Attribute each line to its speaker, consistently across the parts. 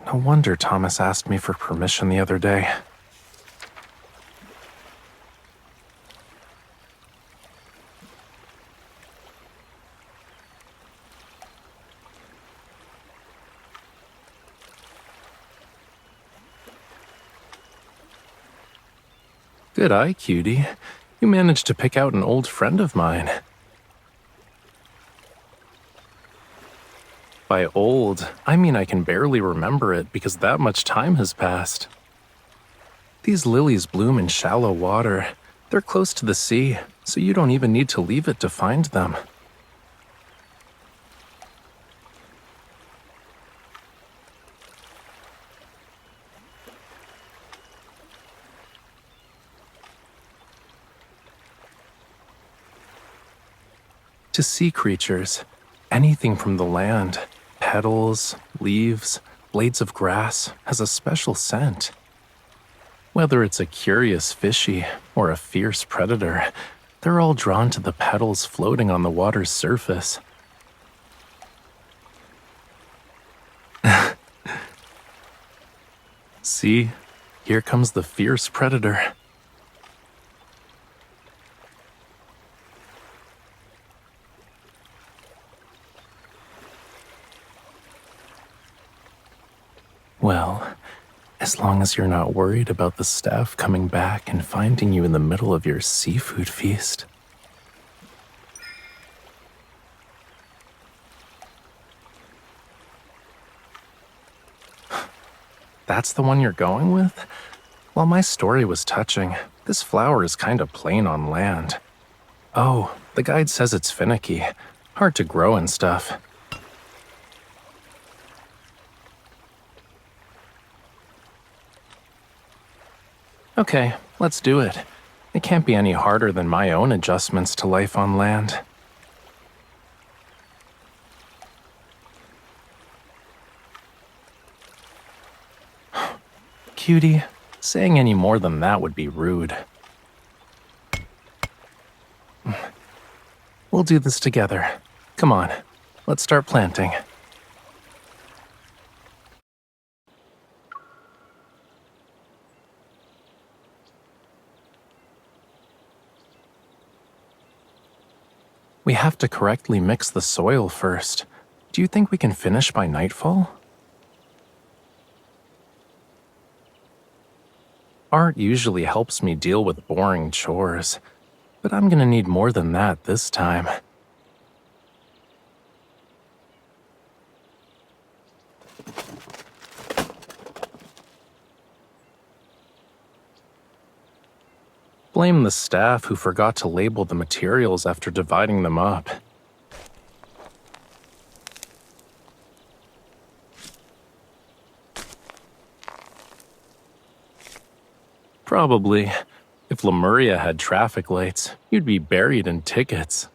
Speaker 1: No wonder Thomas asked me for permission the other day. Good eye, cutie. You managed to pick out an old friend of mine. By old, I mean I can barely remember it because that much time has passed. These lilies bloom in shallow water. They're close to the sea, so you don't even need to leave it to find them. To sea creatures, anything from the land, petals, leaves, blades of grass, has a special scent. Whether it's a curious fishy or a fierce predator, they're all drawn to the petals floating on the water's surface. See, here comes the fierce predator. Well, as long as you're not worried about the staff coming back and finding you in the middle of your seafood feast. That's the one you're going with? While my story was touching, this flower is kind of plain on land. Oh, the guide says it's finicky, hard to grow and stuff. Okay, let's do it. It can't be any harder than my own adjustments to life on land. Cutie, saying any more than that would be rude. We'll do this together. Come on, let's start planting. We have to correctly mix the soil first. Do you think we can finish by nightfall? Art usually helps me deal with boring chores, but I'm gonna need more than that this time. Blame the staff who forgot to label the materials after dividing them up. Probably. If Lemuria had traffic lights, you'd be buried in tickets.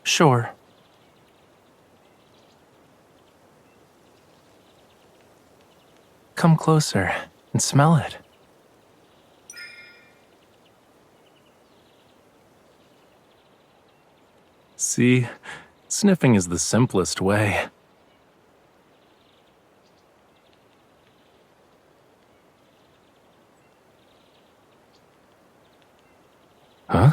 Speaker 1: Sure. Come closer and smell it. See, sniffing is the simplest way. Huh?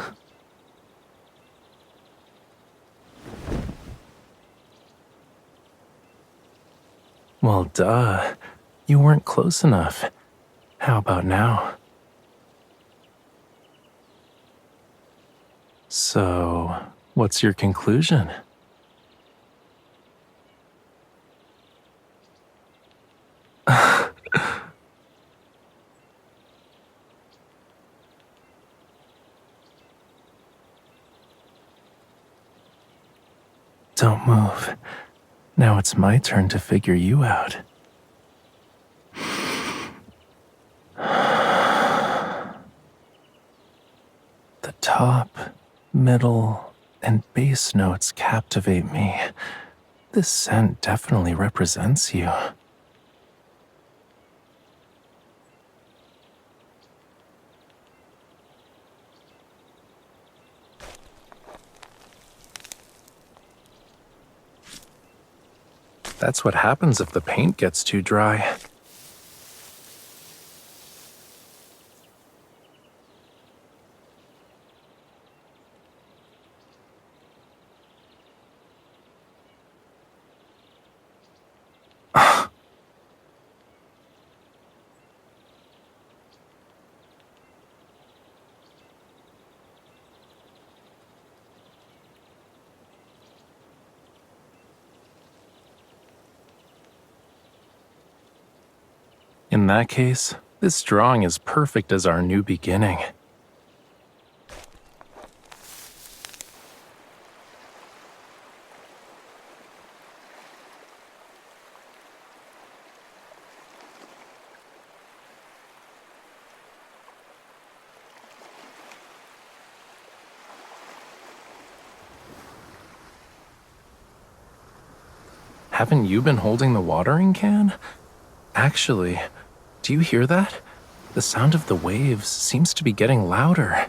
Speaker 1: Well, duh. You weren't close enough. How about now? So, what's your conclusion? Don't move. Now it's my turn to figure you out. The top, middle, and bass notes captivate me. This scent definitely represents you. That's what happens if the paint gets too dry. In that case, this drawing is perfect as our new beginning. Haven't you been holding the watering can? Actually, do you hear that? The sound of the waves seems to be getting louder.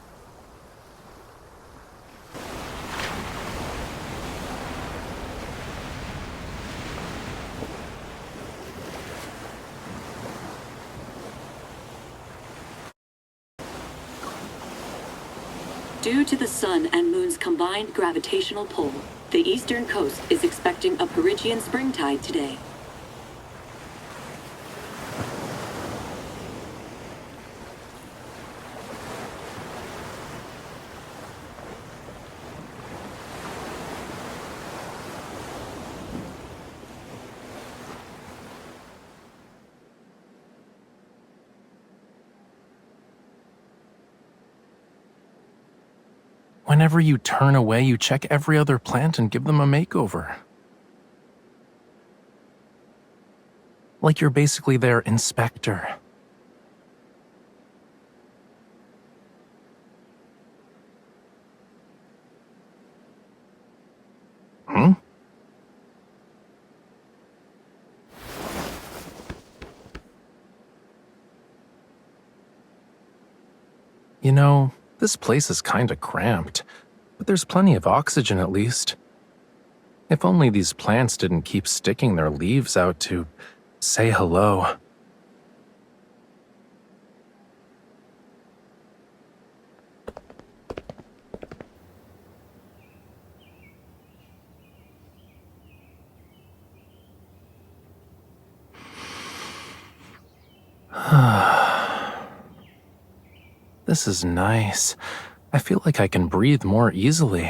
Speaker 2: Due to the sun and moon's combined gravitational pull, the eastern coast is expecting a Perigean springtide today.
Speaker 1: Whenever you turn away, you check every other plant and give them a makeover. Like you're basically their inspector. Hmm? You know, this place is kinda cramped, but there's plenty of oxygen at least. If only these plants didn't keep sticking their leaves out to say hello. This is nice. I feel like I can breathe more easily.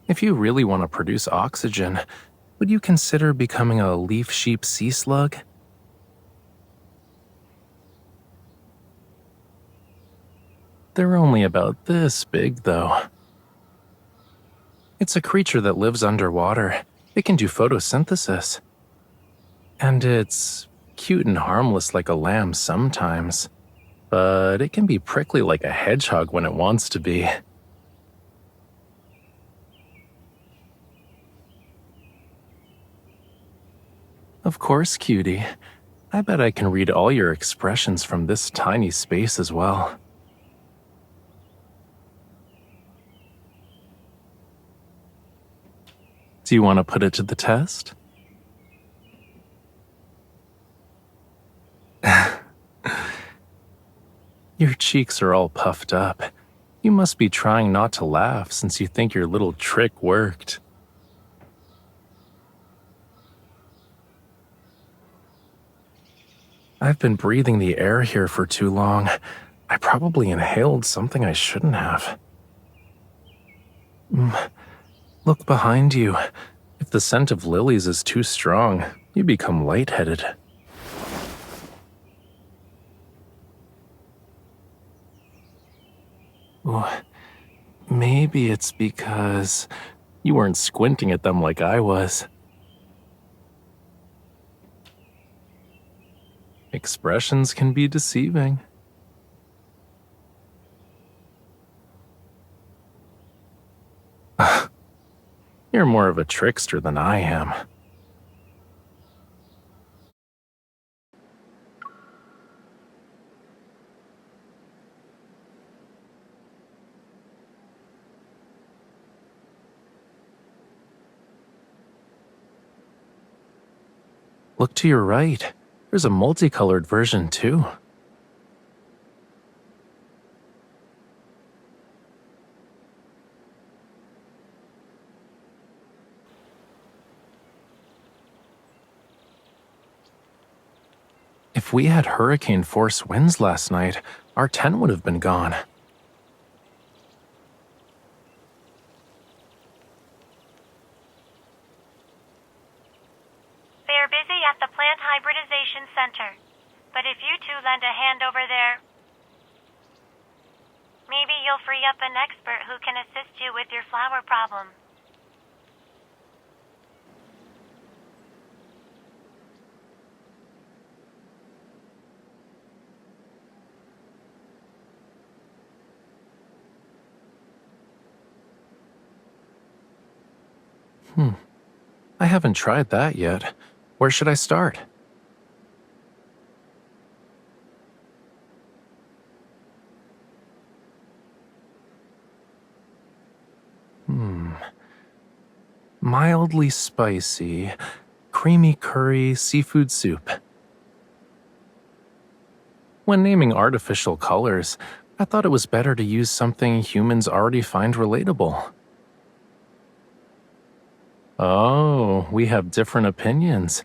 Speaker 1: If you really want to produce oxygen, would you consider becoming a leaf sheep sea slug? They're only about this big, though. It's a creature that lives underwater. It can do photosynthesis. And it's cute and harmless like a lamb sometimes, but it can be prickly like a hedgehog when it wants to be. Of course, cutie. I bet I can read all your expressions from this tiny space as well. Do you want to put it to the test? Your cheeks are all puffed up. You must be trying not to laugh since you think your little trick worked. I've been breathing the air here for too long. I probably inhaled something I shouldn't have. Look behind you. If the scent of lilies is too strong, you become lightheaded. Ooh, maybe it's because you weren't squinting at them like I was. Expressions can be deceiving. You're more of a trickster than I am. Look to your right. There's a multicolored version too. If we had hurricane force winds last night, our tent would have been gone.
Speaker 3: They are busy at the Plant Hybridization Center, but if you two lend a hand over there, maybe you'll free up an expert who can assist you with your flower problem.
Speaker 1: I haven't tried that yet. Where should I start? Mildly spicy, creamy curry seafood soup. When naming artificial colors, I thought it was better to use something humans already find relatable. Oh, we have different opinions.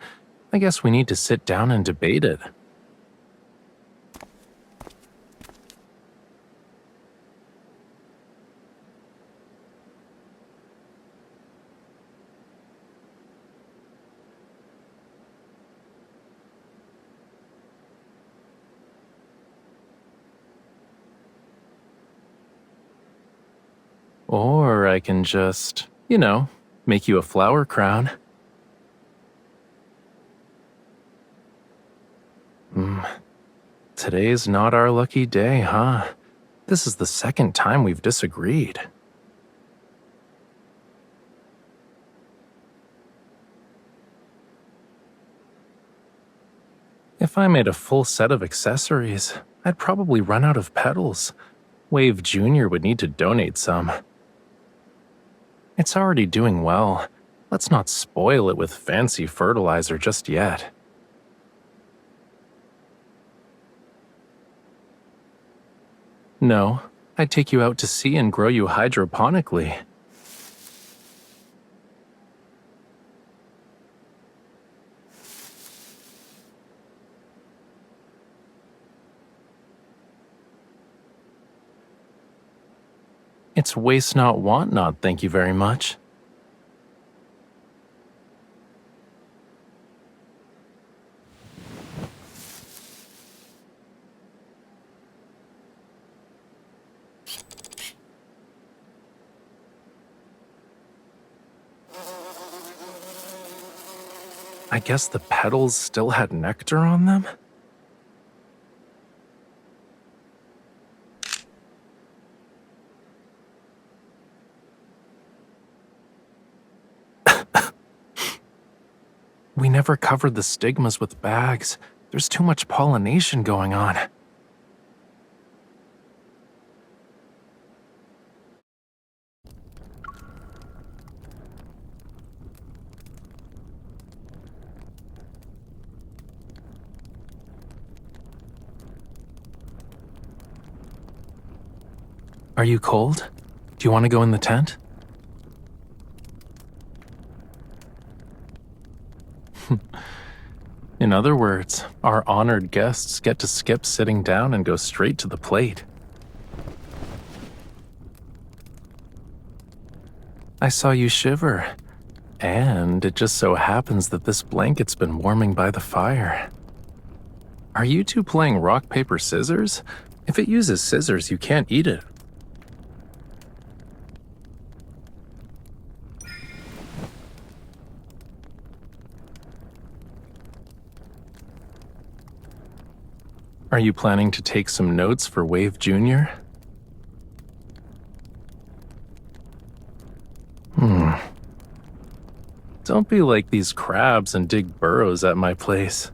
Speaker 1: I guess we need to sit down and debate it. Or I can just, make you a flower crown. Today's not our lucky day, huh? This is the second time we've disagreed. If I made a full set of accessories, I'd probably run out of petals. Wave Jr. would need to donate some. It's already doing well. Let's not spoil it with fancy fertilizer just yet. No, I'd take you out to sea and grow you hydroponically. It's waste not, want not, thank you very much. I guess the petals still had nectar on them? We never covered the stigmas with bags. There's too much pollination going on. Are you cold? Do you want to go in the tent? In other words, our honored guests get to skip sitting down and go straight to the plate. I saw you shiver, and it just so happens that this blanket's been warming by the fire. Are you two playing rock, paper, scissors? If it uses scissors, you can't eat it. Are you planning to take some notes for Wave Jr.? Don't be like these crabs and dig burrows at my place.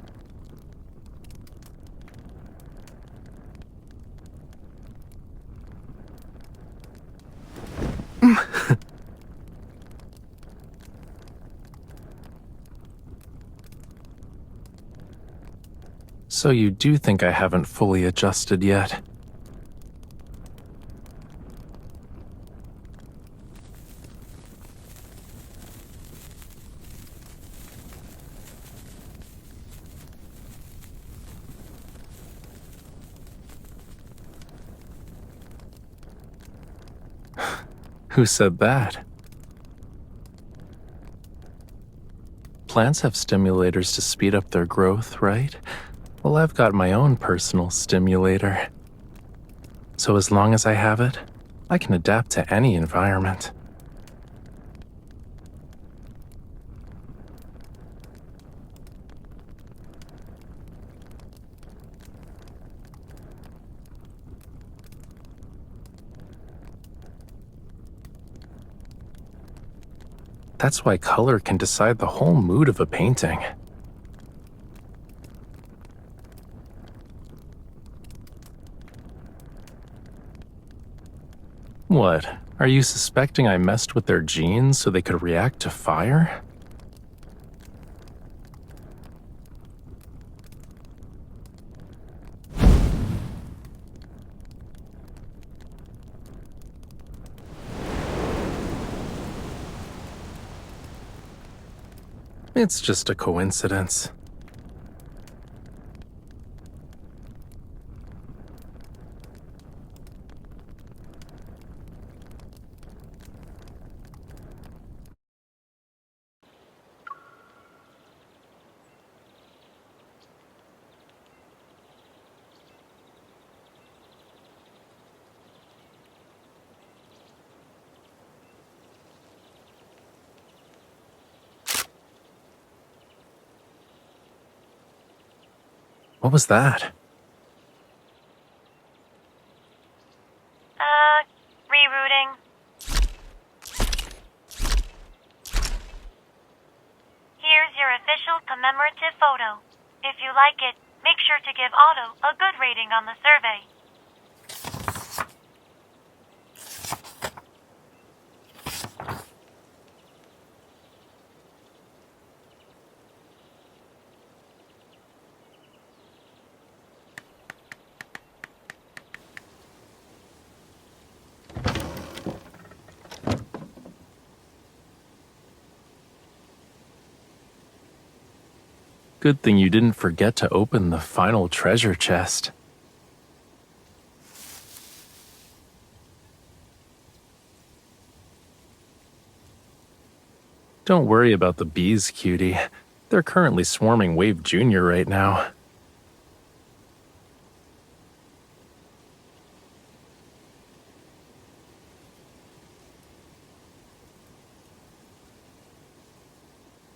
Speaker 1: So you do think I haven't fully adjusted yet? Who said that? Plants have stimulators to speed up their growth, right? Well, I've got my own personal stimulator. So as long as I have it, I can adapt to any environment. That's why color can decide the whole mood of a painting. What? Are you suspecting I messed with their genes so they could react to fire? It's just a coincidence. What was that?
Speaker 3: Rerouting. Here's your official commemorative photo. If you like it, make sure to give Otto a good rating on the survey.
Speaker 1: Good thing you didn't forget to open the final treasure chest. Don't worry about the bees, cutie. They're currently swarming Wave Jr. right now.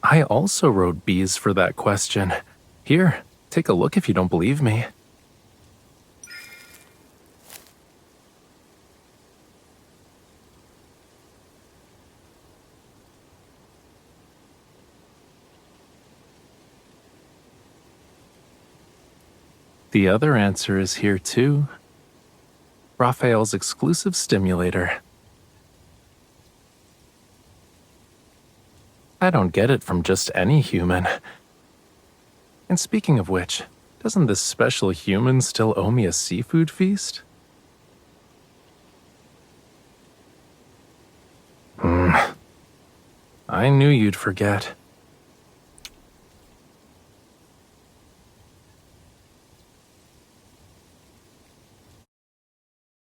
Speaker 1: I also wrote bees for that question. Here, take a look if you don't believe me. The other answer is here too. Rafayel's exclusive stimulator. I don't get it from just any human. And speaking of which, doesn't this special human still owe me a seafood feast? I knew you'd forget.